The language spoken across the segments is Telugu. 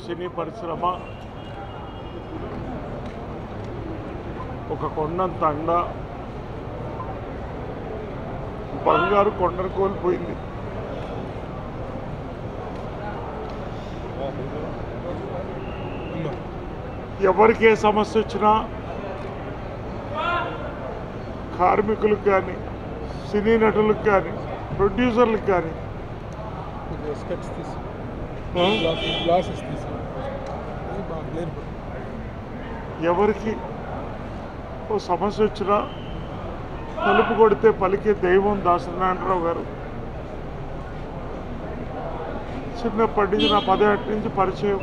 సినీ పరిశ్రమ ఒక కొండంత అండ బంగారు కొండను కోల్పోయింది. ఎవరికి ఏ సమస్య వచ్చినా కార్మికులకు కానీ సినీ నటులకు కానీ ప్రొడ్యూసర్లకు కానీ ఎవరికి ఓ సమస్య వచ్చినా తలుపు కొడితే పలికే దైవం దాసనారాయణరావు గారు. చిన్నప్పటి నుంచి నా 10 ఏళ్ల నుంచి పరిచయం.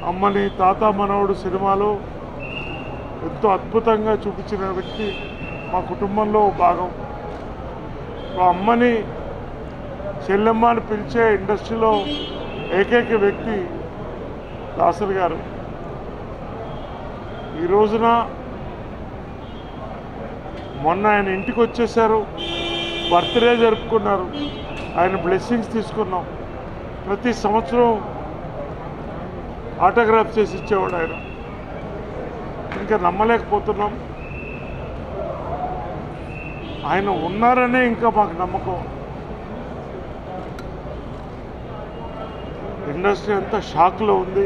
అమ్మని తాత మనవడు సినిమాలో ఎంతో అద్భుతంగా చూపించిన వ్యక్తి మా కుటుంబంలో భాగం. అమ్మని చెల్లెమ్మ అని పిలిచే ఇండస్ట్రీలో ఏకైక వ్యక్తి దాసరి గారు. ఈ రోజున మొన్న ఆయన ఇంటికి వచ్చేసారు, బర్త్డే జరుపుకున్నారు, ఆయన బ్లెస్సింగ్స్ తీసుకున్నాం. ప్రతి సంవత్సరం ఆటోగ్రాఫ్ చేసి ఇచ్చేవాడు ఆయన. ఇంకా నమ్మలేకపోతున్నాం. ఆయన ఉన్నారనే ఇంకా మాకు నమ్మకం. ఇండస్ట్రీ అంతా షాక్లో ఉంది.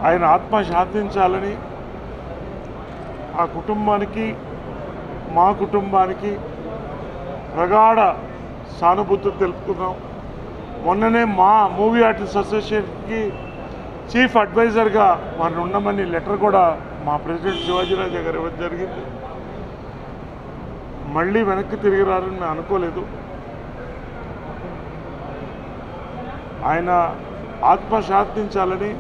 ఆయన ఆత్మ శాంతించాలని ఆ కుటుంబానికి మా కుటుంబానికి ప్రగాఢ సానుభూతి తెలుపుతున్నాం. మొన్ననే మా మూవీ ఆర్టిస్ట్ అసోసియేషన్కి చీఫ్ అడ్వైజర్గా వారిని ఉండమని లెటర్ కూడా మా ప్రెసిడెంట్ శివాజీరాజా గారు ఇవ్వడం జరిగింది. మళ్ళీ వెనక్కి తిరిగి రారని మేము అనుకోలేదు. ఆయన ఆత్మ శాంతించాలని.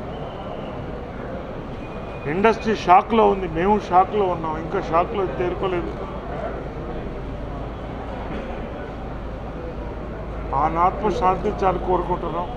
ఇండస్ట్రీ షాక్లో ఉంది, మేము షాక్లో ఉన్నాం, ఇంకా షాక్లో తేరుకోలేదు. ఆ ఆత్మ శాంతించాలని కోరుకుంటున్నాం.